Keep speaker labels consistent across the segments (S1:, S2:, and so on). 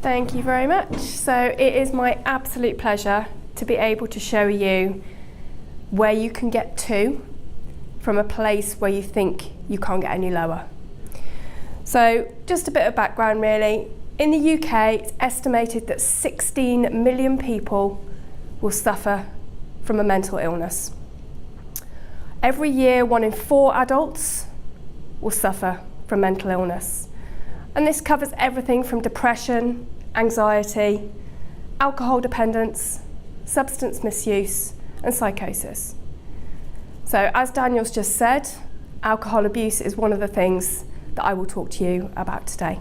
S1: Thank you very much. So it is my absolute pleasure to be able to show you where you can get to from a place where you think you can't get any lower. So just a bit of background really. In the UK, it's estimated that 16 million people will suffer from a mental illness. Every year, 1 in 4 adults will suffer from mental illness. And this covers everything from depression, anxiety, alcohol dependence, substance misuse, and psychosis. So as Daniel's just said, alcohol abuse is one of the things that I will talk to you about today.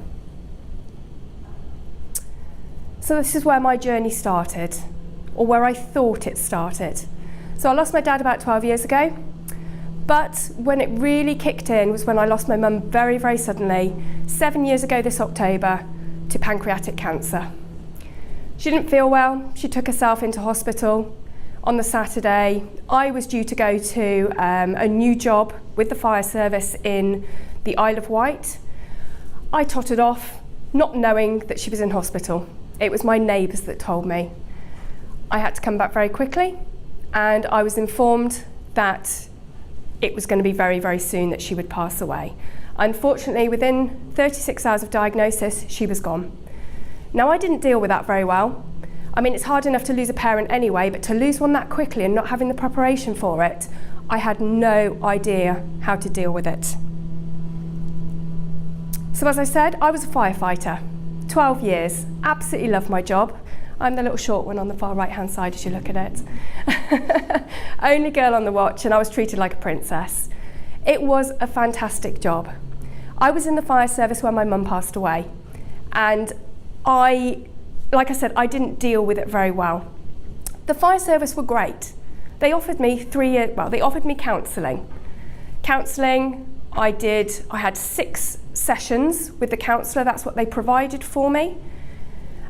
S1: So this is where my journey started, or where I thought it started. So I lost my dad about 12 years ago, but when it really kicked in was when I lost my mum very, very suddenly, 7 years ago this October, to pancreatic cancer. She didn't feel well, she took herself into hospital. On the Saturday, I was due to go to a new job with the fire service in the Isle of Wight. I tottered off, not knowing that she was in hospital. It was my neighbours that told me. I had to come back very quickly, and I was informed that it was going to be very, very soon that she would pass away. Unfortunately, within 36 hours of diagnosis, she was gone. Now, I didn't deal with that very well. I mean, it's hard enough to lose a parent anyway, but to lose one that quickly and not having the preparation for it, I had no idea how to deal with it. So as I said, I was a firefighter, 12 years, absolutely loved my job. I'm the little short one on the far right-hand side as you look at it. Only girl on the watch, and I was treated like a princess. It was a fantastic job. I was in the fire service when my mum passed away, and like I said, I didn't deal with it very well. The fire service were great. They offered me they offered me counselling. Counselling, I had 6 sessions with the counsellor, that's what they provided for me.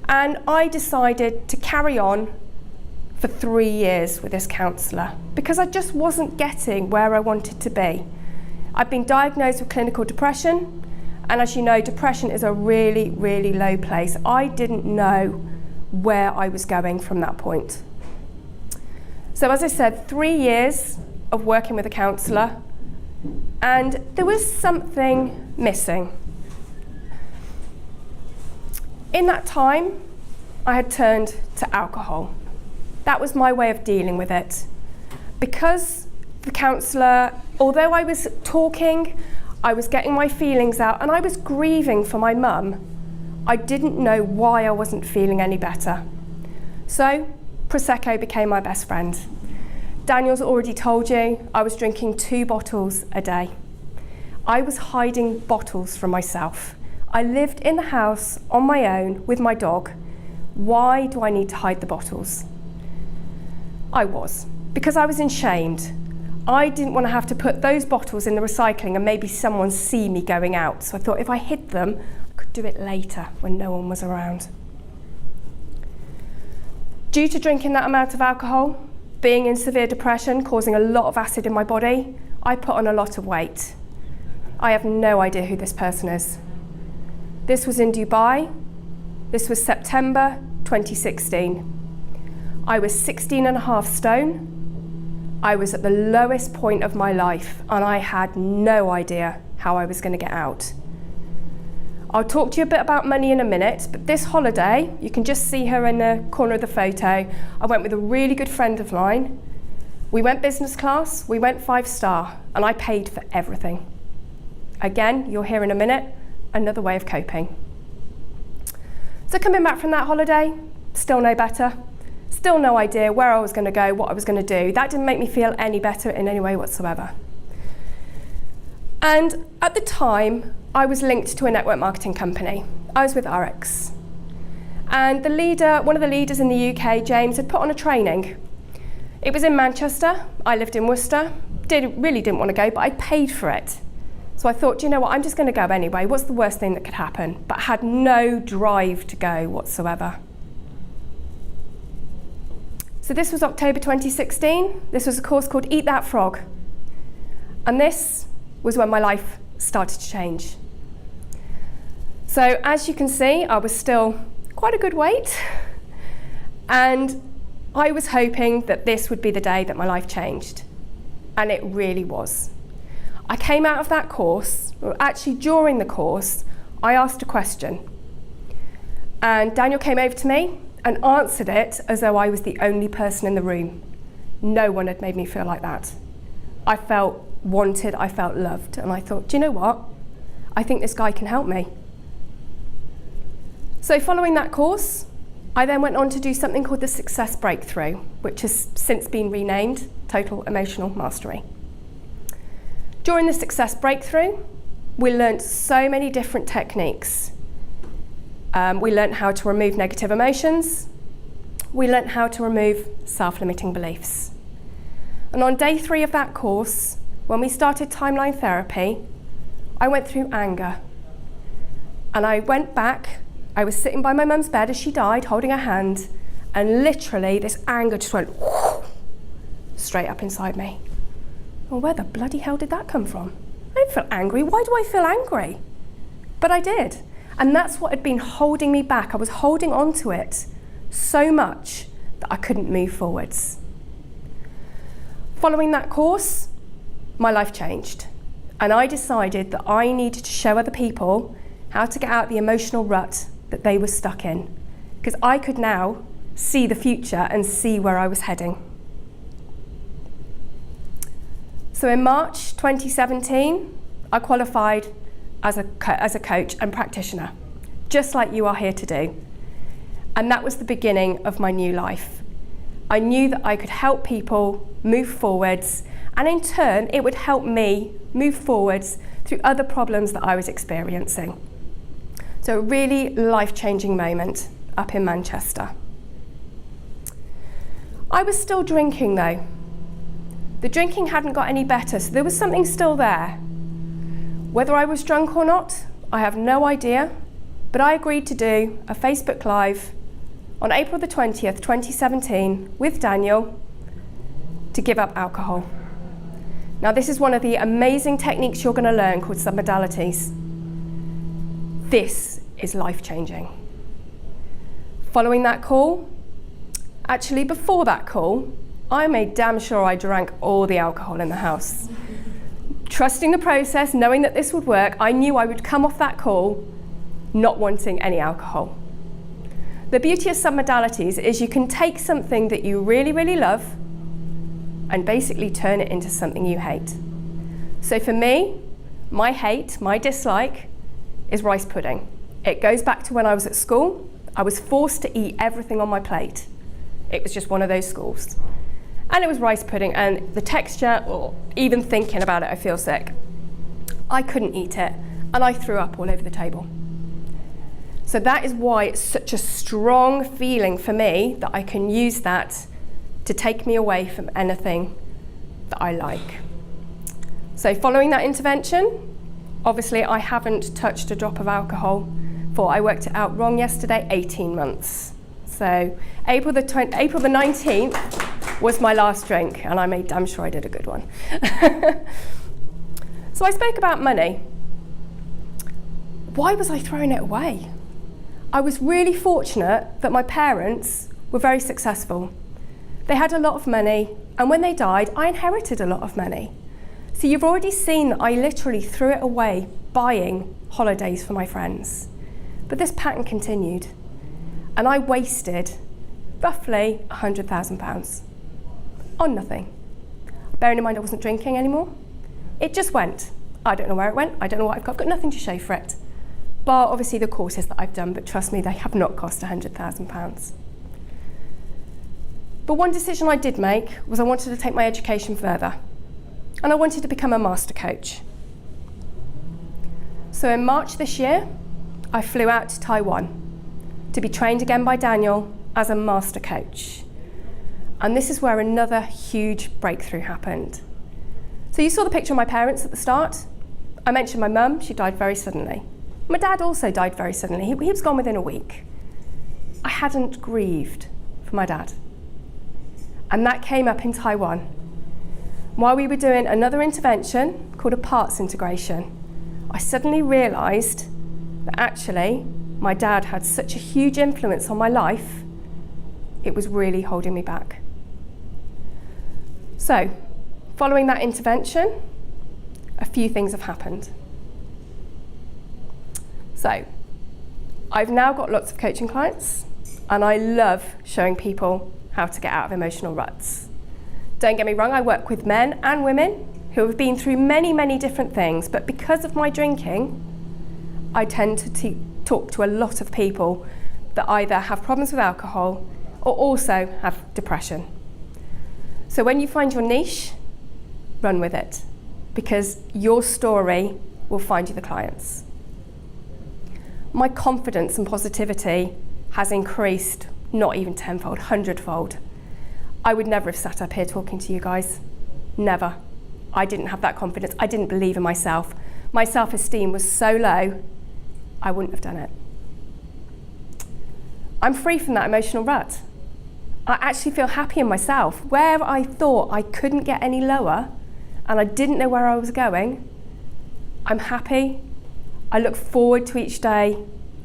S1: And I decided to carry on for 3 years with this counsellor because I just wasn't getting where I wanted to be. I'd been diagnosed with clinical depression, and as you know, depression is a really, really low place. I didn't know where I was going from that point. So as I said, 3 years of working with a counsellor, and there was something missing. In that time, I had turned to alcohol. That was my way of dealing with it. Because the counsellor, although I was talking, I was getting my feelings out, and I was grieving for my mum, I didn't know why I wasn't feeling any better. So, Prosecco became my best friend. Daniel's already told you, I was drinking 2 bottles a day. I was hiding bottles from myself. I lived in the house on my own with my dog. Why do I need to hide the bottles? I was, because I was ashamed. I didn't want to have to put those bottles in the recycling and maybe someone see me going out. So I thought if I hid them, I could do it later when no one was around. Due to drinking that amount of alcohol, being in severe depression, causing a lot of acid in my body, I put on a lot of weight. I have no idea who this person is. This was in Dubai. This was September 2016. I was 16.5 stone. I was at the lowest point of my life, and I had no idea how I was going to get out. I'll talk to you a bit about money in a minute, but this holiday, you can just see her in the corner of the photo. I went with a really good friend of mine. We went business class, we went 5-star, and I paid for everything. Again, you'll hear in a minute, another way of coping. So coming back from that holiday, still no better. Still no idea where I was going to go, what I was going to do. That didn't make me feel any better in any way whatsoever. And at the time, I was linked to a network marketing company. I was with RX. And the leader, one of the leaders in the UK, James, had put on a training. It was in Manchester. I lived in Worcester. Really didn't want to go, but I paid for it. So I thought, you know what, I'm just going to go anyway. What's the worst thing that could happen? But I had no drive to go whatsoever. So this was October 2016. This was a course called Eat That Frog. And this was when my life started to change. So as you can see, I was still quite a good weight. And I was hoping that this would be the day that my life changed. And it really was. I came out of that course, or actually during the course, I asked a question. And Daniel came over to me and answered it as though I was the only person in the room. No one had made me feel like that. I felt wanted, I felt loved, and I thought, do you know what? I think this guy can help me. So following that course, I then went on to do something called the Success Breakthrough, which has since been renamed Total Emotional Mastery. During the Success Breakthrough, we learned so many different techniques. We learned how to remove negative emotions. We learned how to remove self-limiting beliefs. And on day 3 of that course, when we started timeline therapy, I went through anger. And I went back, I was sitting by my mum's bed as she died, holding her hand, and literally this anger just went straight up inside me. Well, where the bloody hell did that come from? I don't feel angry. Why do I feel angry? But I did. And that's what had been holding me back. I was holding on to it so much that I couldn't move forwards. Following that course, my life changed. And I decided that I needed to show other people how to get out the emotional rut that they were stuck in. Because I could now see the future and see where I was heading. So in March 2017, I qualified as a coach and practitioner, just like you are here to do. And that was the beginning of my new life. I knew that I could help people move forwards, and in turn, it would help me move forwards through other problems that I was experiencing. So a really life-changing moment up in Manchester. I was still drinking though. The drinking hadn't got any better, so there was something still there. Whether I was drunk or not, I have no idea, but I agreed to do a Facebook Live on April the 20th, 2017 with Daniel to give up alcohol. Now this is one of the amazing techniques you're going to learn called submodalities. This is life-changing. Following that call, actually before that call, I made damn sure I drank all the alcohol in the house. Trusting the process, knowing that this would work, I knew I would come off that call not wanting any alcohol. The beauty of submodalities is you can take something that you really, really love and basically turn it into something you hate. So for me, my hate, my dislike, is rice pudding. It goes back to when I was at school. I was forced to eat everything on my plate. It was just one of those schools. And it was rice pudding, and the texture, or even thinking about it, I feel sick. I couldn't eat it, and I threw up all over the table. So that is why it's such a strong feeling for me that I can use that to take me away from anything that I like. So following that intervention, obviously I haven't touched a drop of alcohol for, I worked it out wrong yesterday, 18 months. So April the 19th was my last drink, and I made damn sure I did a good one. So I spoke about money. Why was I throwing it away? I was really fortunate that my parents were very successful. They had a lot of money, and when they died, I inherited a lot of money. So you've already seen that I literally threw it away buying holidays for my friends. But this pattern continued, and I wasted roughly £100,000 on nothing. Bearing in mind I wasn't drinking anymore, it just went. I don't know where it went, I don't know what I've got nothing to show for it. Bar obviously the courses that I've done, but trust me, they have not cost £100,000. But one decision I did make was I wanted to take my education further, and I wanted to become a master coach. So in March this year, I flew out to Taiwan to be trained again by Daniel as a master coach. And this is where another huge breakthrough happened. So you saw the picture of my parents at the start. I mentioned my mum, she died very suddenly. My dad also died very suddenly. He was gone within a week. I hadn't grieved for my dad. And that came up in Taiwan. While we were doing another intervention called a parts integration, I suddenly realised that actually my dad had such a huge influence on my life, it was really holding me back. So, following that intervention, a few things have happened. So, I've now got lots of coaching clients, and I love showing people how to get out of emotional ruts. Don't get me wrong, I work with men and women who have been through many, many different things, but because of my drinking, I tend to talk to a lot of people that either have problems with alcohol or also have depression. So when you find your niche, run with it, because your story will find you the clients. My confidence and positivity has increased not even tenfold, 100-fold. I would never have sat up here talking to you guys. Never. I didn't have that confidence. I didn't believe in myself. My self-esteem was so low, I wouldn't have done it. I'm free from that emotional rut. I actually feel happy in myself. Where I thought I couldn't get any lower and I didn't know where I was going, I'm happy. I look forward to each day,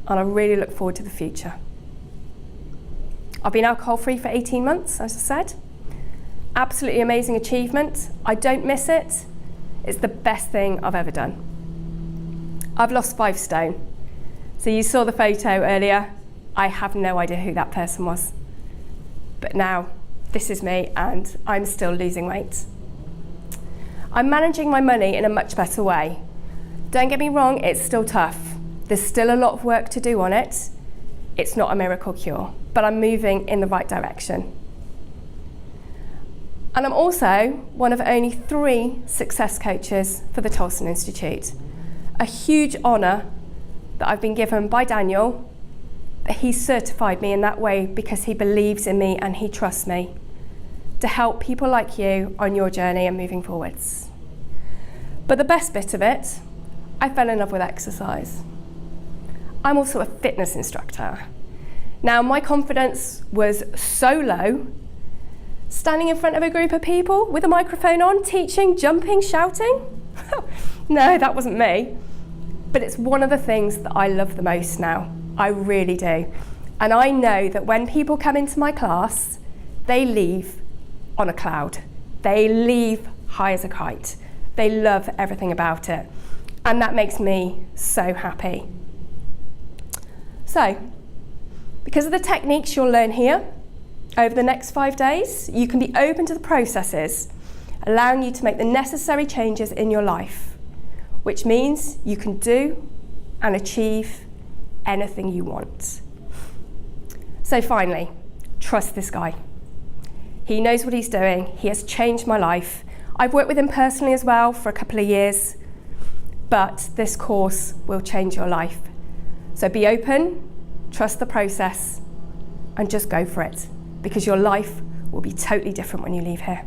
S1: and I really look forward to the future. I've been alcohol-free for 18 months, as I said. Absolutely amazing achievement. I don't miss it. It's the best thing I've ever done. I've lost 5 stone. So you saw the photo earlier. I have no idea who that person was. But now, this is me, and I'm still losing weight. I'm managing my money in a much better way. Don't get me wrong, it's still tough. There's still a lot of work to do on it. It's not a miracle cure, but I'm moving in the right direction. And I'm also one of only 3 success coaches for the Tolson Institute. A huge honour that I've been given by Daniel. He certified me in that way because he believes in me and he trusts me to help people like you on your journey and moving forwards. But the best bit of it, I fell in love with exercise. I'm also a fitness instructor. Now, my confidence was so low, standing in front of a group of people with a microphone on, teaching, jumping, shouting. No, that wasn't me. But it's one of the things that I love the most now. I really do. And I know that when people come into my class, they leave on a cloud. They leave high as a kite. They love everything about it. And that makes me so happy. So, because of the techniques you'll learn here, over the next 5 days, you can be open to the processes, allowing you to make the necessary changes in your life, which means you can do and achieve anything you want. So finally, trust this guy. He knows what he's doing. He has changed my life. I've worked with him personally as well for a couple of years, but this course will change your life. So be open, trust the process, and just go for it, because your life will be totally different when you leave here.